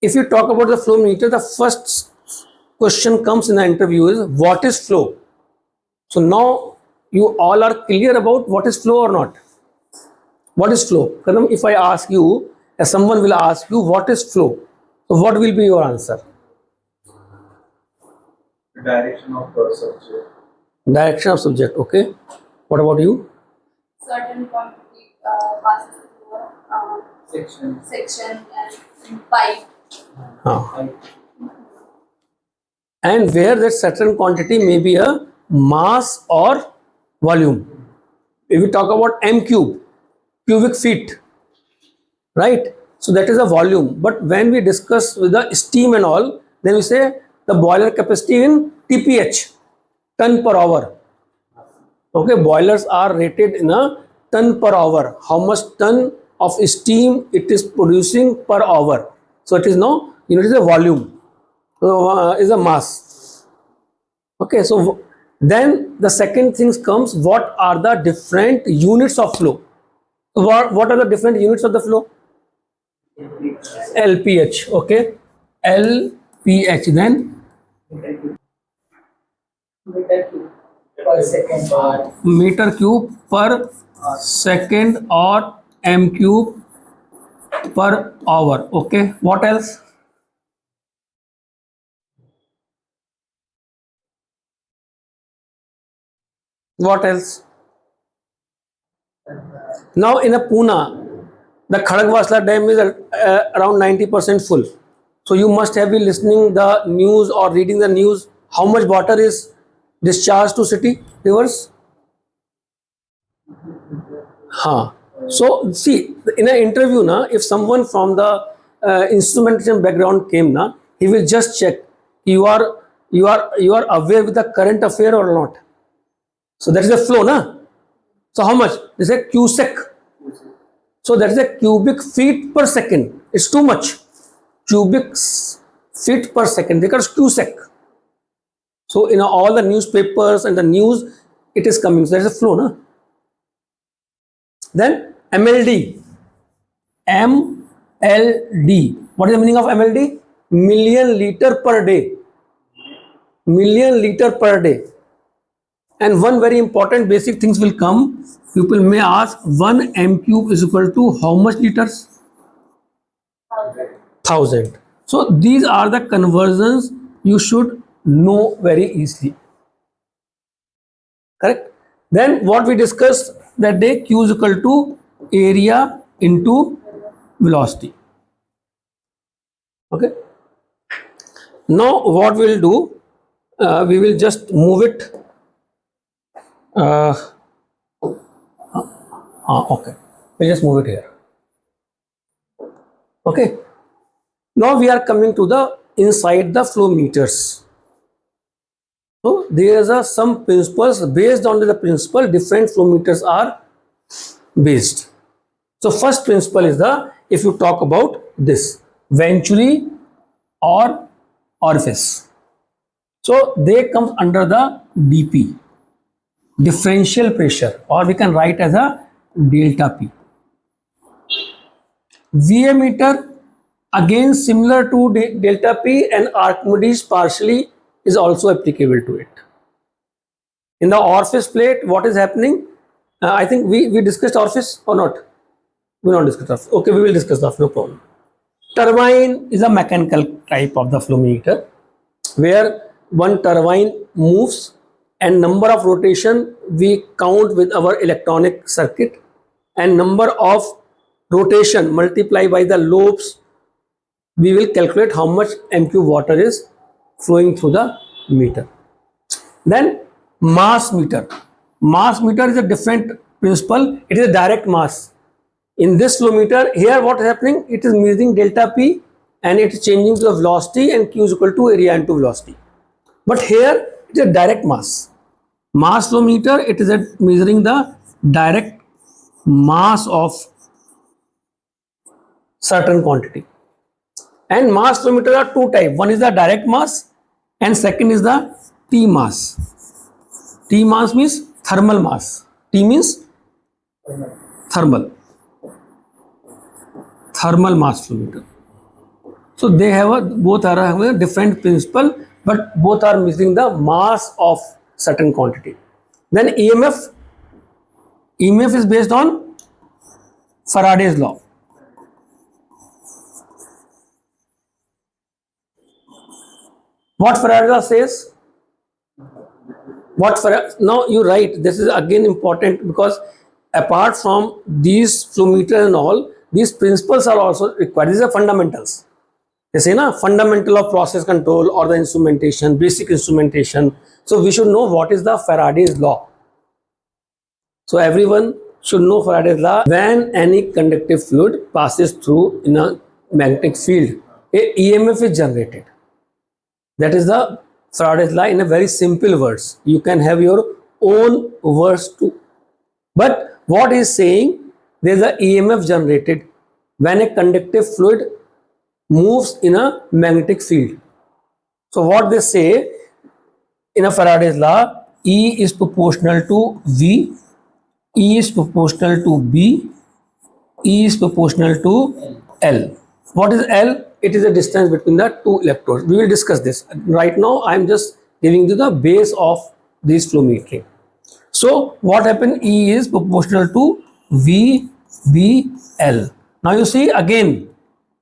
if you talk about the flow meter, the first question comes in the interview is what is flow? So now you all are clear about what is flow or not? What is flow? Kadam, if I ask you, as someone will ask you what is flow, so what will be your answer? Direction of the subject. Direction of subject. Okay. What about you? Certain quantity passes through section and pipe. And where that certain quantity may be a mass or volume. If we talk about m cube, cubic feet, right? So that is a volume. But when we discuss with the steam and all, then we say the boiler capacity in TPH, ton per hour. Okay, boilers are rated in a ton per hour. How much ton of steam it is producing per hour. So it is no, it is a volume, is a mass. Okay, so then the second things comes, what are the different units of flow? What are the different units of the flow? LPH. Okay, LPH. Then meter cube per second or m cube per hour. Okay, what else? What else? Now in a Pune, the Khadagwasla dam is around 90% full. So you must have been listening the news or reading the news. How much water is discharged to city rivers? So see, in an interview, if someone from the instrumentation background came, he will just check you are aware with the current affair or not. So that is the flow, So how much? This is a cusec. So that is a cubic feet per second. It's too much. Cubic feet per second. Because cusec. So in all the newspapers and the news, it is coming. So that is a flow, Then MLD. MLD. What is the meaning of MLD? Million liter per day. Million liter per day. And one very important basic things will come. People may ask 1 m cube is equal to how much liters? 1000. So these are the conversions you should know very easily. Correct? Then what we discussed that day, Q is equal to area into velocity. Okay. Now what we'll do, we will just move it. Okay, we'll just move it here. Okay. Now we are coming to the inside the flow meters. So there is some principles. Based on the principle, different flow meters are based. So first principle is if you talk about this venturi or orifice. So they come under the DP, differential pressure, or we can write as a delta P. VA meter, again similar to delta P, and Archimedes partially is also applicable to it. In the orifice plate, what is happening? I think we discussed orifice or not? We will not discuss orifice. Okay, we will discuss that, no problem. Turbine is a mechanical type of the flow meter where one turbine moves and number of rotation we count with our electronic circuit, and number of rotation multiplied by the lobes, we will calculate how much m cube water is flowing through the meter. Then mass meter. Mass meter is a different principle. It is a direct mass. In this flow meter, here what is happening? It is measuring delta P and it is changing to the velocity, and Q is equal to area into velocity. But here it is a direct mass. Mass flow meter, it is measuring the direct mass of certain quantity. And mass flow meter are two types. One is the direct mass and second is the T mass. T mass means thermal mass. T means thermal mass flow meter. So they have both are having a different principle, but both are measuring the mass of certain quantity. Then EMF is based on Faraday's law. What Faraday's law says? Now you write. This is again important because apart from these flow meter and all, these principles are also required. These are fundamentals. They say na fundamental of process control or the instrumentation, basic instrumentation. So we should know what is the Faraday's law. So everyone should know Faraday's law. When any conductive fluid passes through in a magnetic field, a EMF is generated. That is the Faraday's law in a very simple words. You can have your own words too. But what is saying, there is a EMF generated when a conductive fluid moves in a magnetic field. So what they say in a Faraday's law, E is proportional to V, E is proportional to B, E is proportional to L. What is L? It is the distance between the two electrodes. We will discuss this. Right now, I am just giving you the base of this flow metering. So, what happened? E is proportional to V, B, L. Now, you see again,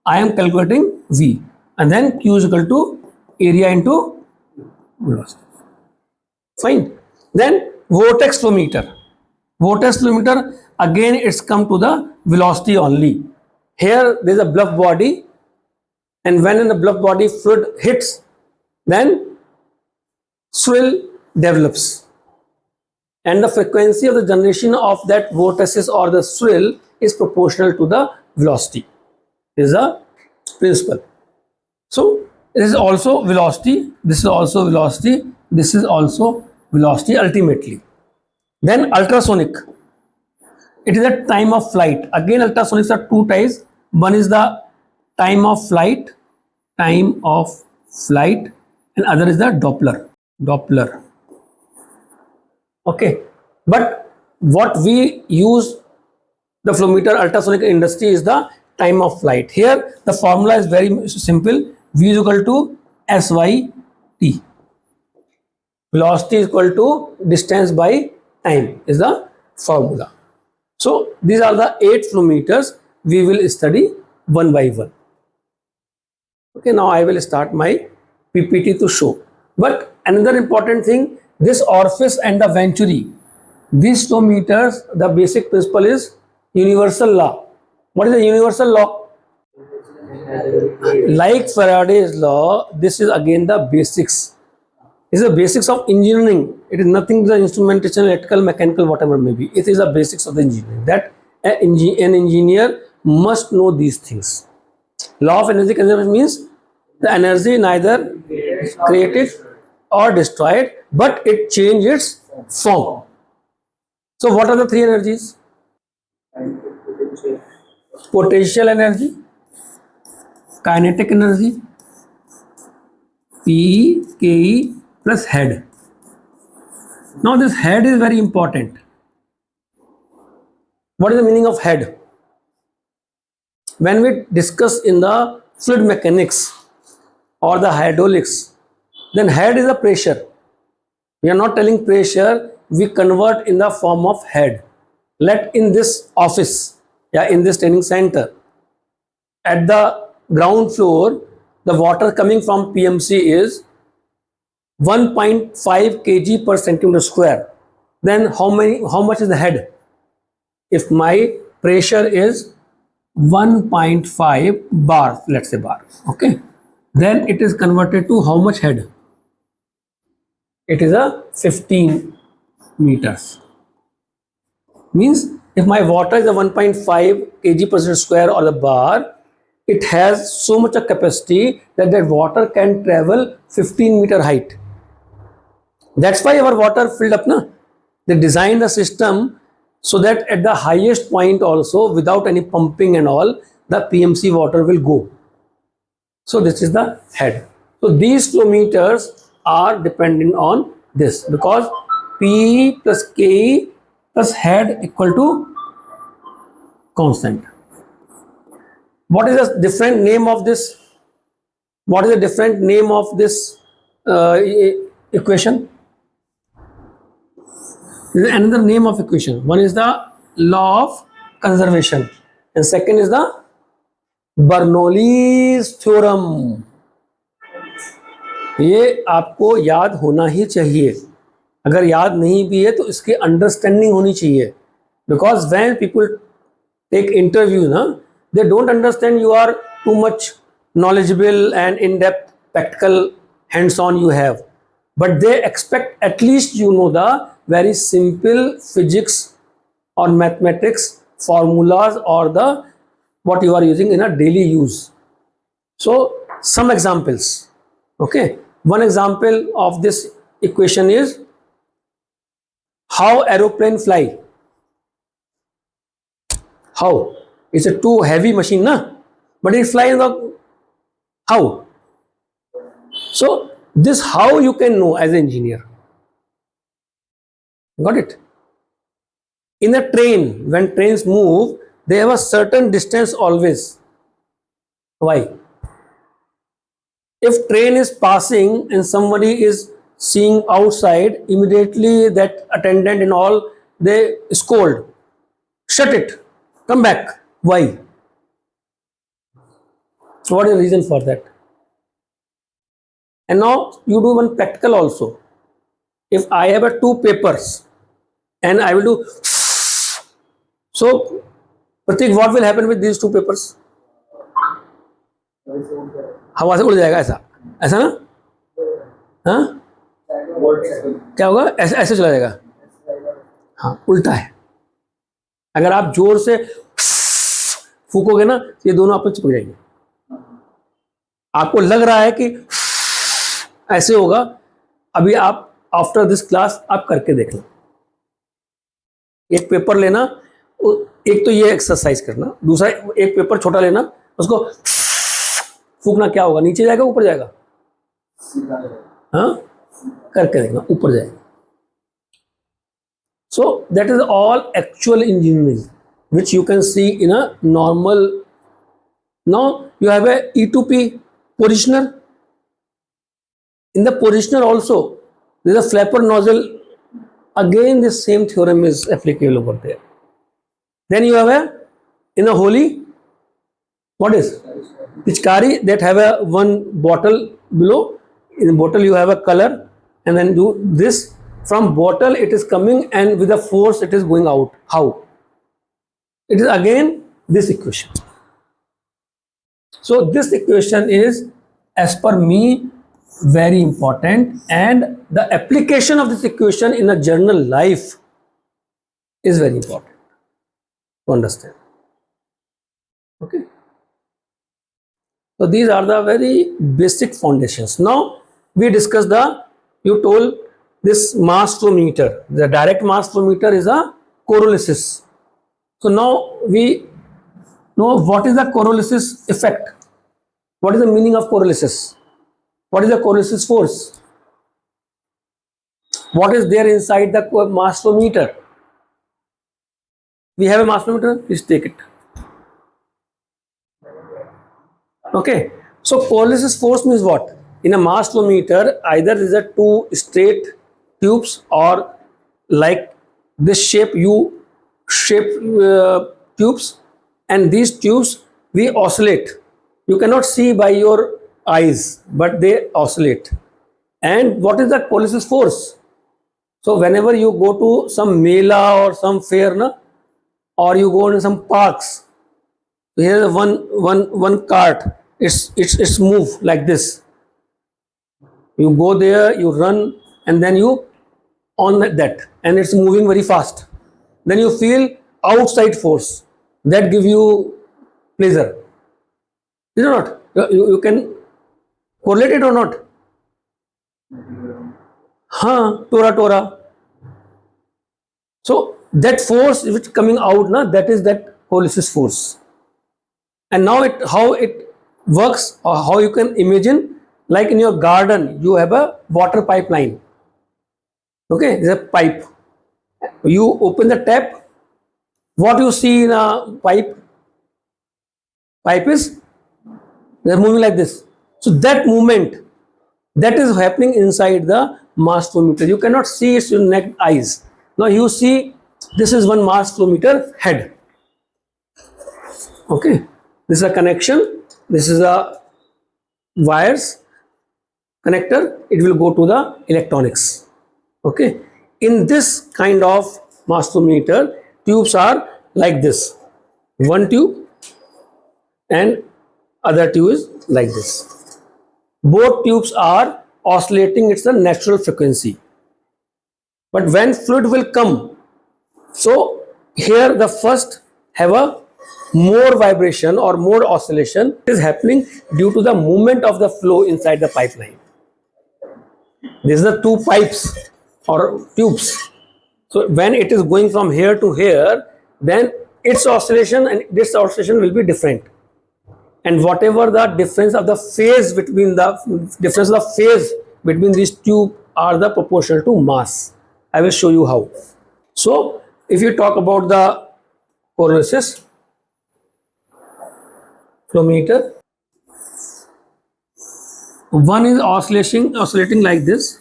I am calculating V and then Q is equal to area into velocity. Fine. Then, vortex flow meter. Vortex flow meter, again, it's come to the velocity only. Here, there is a bluff body. And when in the bluff body fluid hits, then swirl develops. And the frequency of the generation of that vortices or the swirl is proportional to the velocity. This is a principle. So, this is also velocity, this is also velocity, this is also velocity ultimately. Then ultrasonic. It is a time of flight. Again, ultrasonics are two types. One is the time of flight, and other is the Doppler. Okay, but what we use the flow meter ultrasonic industry is the time of flight. Here the formula is very simple. V is equal to SYT. Velocity is equal to distance by time is the formula. So these are the 8 flow meters we will study one by one. Okay, now I will start my PPT to show. But another important thing, this orifice and the venturi, these flow meters, the basic principle is universal law. What is the universal law? Like Faraday's law, this is again the basics. This is the basics of engineering. It is nothing the instrumentation, electrical, mechanical, whatever may be. It is the basics of the engineering. That an engineer must know these things. Law of energy conservation means the energy neither created or destroyed, but it changes its form. So what are the 3 energies? Potential energy, kinetic energy, PE, KE plus head. Now this head is very important. What is the meaning of head? When we discuss in the fluid mechanics or the hydraulics, then head is a pressure. We are not telling pressure, we convert in the form of head. Let in this office, in this training center, at the ground floor, the water coming from PMC is 1.5 kg per centimeter square. Then how much is the head? If my pressure is 1.5 bar, let's say bar, okay, then it is converted to how much head? It is a 15 meters. Means if my water is a 1.5 kg per centimeter square or the bar, it has so much of capacity that that water can travel 15 meter height. That's why our water filled up, na? They designed the system so that at the highest point also, without any pumping and all, the PMC water will go. So this is the head. So these flow meters are dependent on this because P plus K plus head equal to constant. What is the different name of this What is the different name of this equation? There is another name of equation. One is the law of conservation and second is the Bernoulli's theorem. ये आपको याद होना ही चाहिए. अगर याद नहीं भी है तो इसकी अंडरस्टैंडिंग होनी चाहिए. Because when people take interview ना, they don't understand you are too much knowledgeable and in-depth practical hands-on you have, but they expect at least you know the very simple physics or mathematics formulas or the what you are using in a daily use. So some examples. Okay, one example of this equation is how aeroplane fly. How? It's a too heavy machine na, but it fly in the how. So this how you can know as an engineer. Got it? In a train, when trains move, they have a certain distance always. Why? If train is passing and somebody is seeing outside, immediately that attendant and all, they scold, shut it, come back. Why? So what is the reason for that? And now you do one practical also. If I have a two papers and I will do, so Pratik, what will happen with these two papers? हवा से उड़ जाएगा ऐसा ऐसा ना. हाँ, क्या होगा? ऐसे ऐसे चला जाएगा. हाँ, उल्टा है. अगर आप जोर से फूकोगे ना, ये दोनों आपस में चिपक जाएंगे. आपको लग रहा है कि ऐसे होगा. अभी आप आफ्टर दिस क्लास आप करके देख लो. एक पेपर लेना, एक तो ये एक्सरसाइज करना, दूसरा एक पेपर छोटा लेना, उसको फूकना. क्या होगा? नीचे जाएगा ऊपर जाएगा? हाँ, करके देखना, ऊपर जाएगा. So that is all actual engineering which you can see in a normal. Now you have a E2P positioner. In the positioner also there is a flapper nozzle. Again this same theorem is applicable over there. Then you have a, in a holy, what is pichkari, that have a one bottle below. In the bottle you have a color and then do this. From bottle it is coming and with a force it is going out. How? It is again this equation. So this equation is, as per me, very important, and the application of this equation in a general life is very important to understand. Okay. So these are the very basic foundations. Now we discuss the, you told this mass flow meter. The direct mass flow meter is a coriolysis. So now we know what is the coriolysis effect. What is the meaning of coriolysis? What is the coriolysis force? What is there inside the mass flow meter? We have a mass flow meter. Please take it. Okay. So coriolysis force means what? In a mass flow meter, either there are two straight tubes or like this shape tubes, and these tubes we oscillate. You cannot see by your eyes, but they oscillate. And what is the coriolysis force? So whenever you go to some mela or some fair, na, or you go in some parks, so here is one cart. It's move like this. You go there, you run, and then you on that, and it's moving very fast. Then you feel outside force that give you pleasure. Is it not? You can correlate it or not? Tora. So that force which coming out, na, that is that coriolysis force. And now how it works, or how you can imagine, like in your garden you have a water pipeline. Okay, there's a pipe. You open the tap. What you see in a pipe is they're moving like this. So that movement, that is happening inside the mass flow meter. You cannot see it with your naked eyes. Now you see this is one mass flow meter head. Okay, this is a connection. This is a wires connector. It will go to the electronics. Okay, in this kind of mass flow meter, tubes are like this. One tube and other tube is like this. Both tubes are oscillating, it's the natural frequency. But when fluid will come, so here the first have a more vibration or more oscillation is happening due to the movement of the flow inside the pipeline. These are the two pipes or tubes. So when it is going from here to here, then its oscillation and this oscillation will be different. And whatever the difference of the phase between these tubes are the proportional to mass. I will show you how. So if you talk about the pyrolysis flow meter, one is oscillating like this,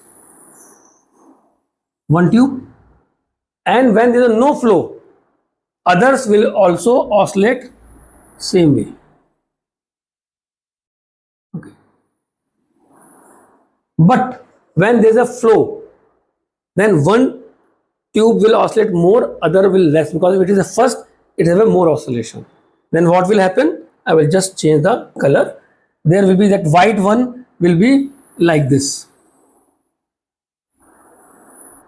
one tube, and when there is no flow, others will also oscillate same way. Okay. But when there is a flow, then one tube will oscillate more, other will less, because if it is a first, it has a more oscillation. Then what will happen? I will just change the color. There will be that white one will be like this.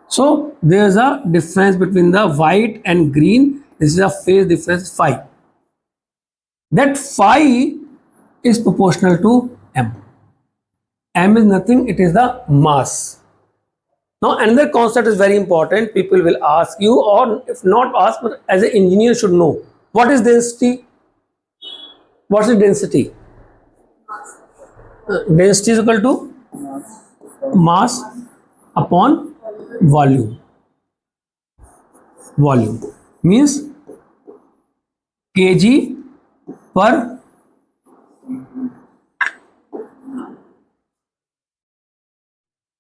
So there is a difference between the white and green. This is a phase difference phi. That phi is proportional to m. M is nothing, it is the mass. Now another concept is very important. People will ask you, or if not ask, but as an engineer should know. What is density? What is density? Density is equal to mass upon volume. Volume means kg per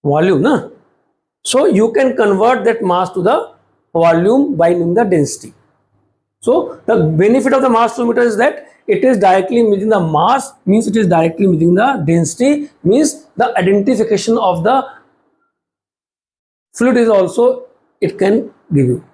volume, na? So you can convert that mass to the volume by knowing the density. So the benefit of the mass flow meter is that it is directly measuring the mass, means it is directly measuring the density, means the identification of the fluid is also it can give you.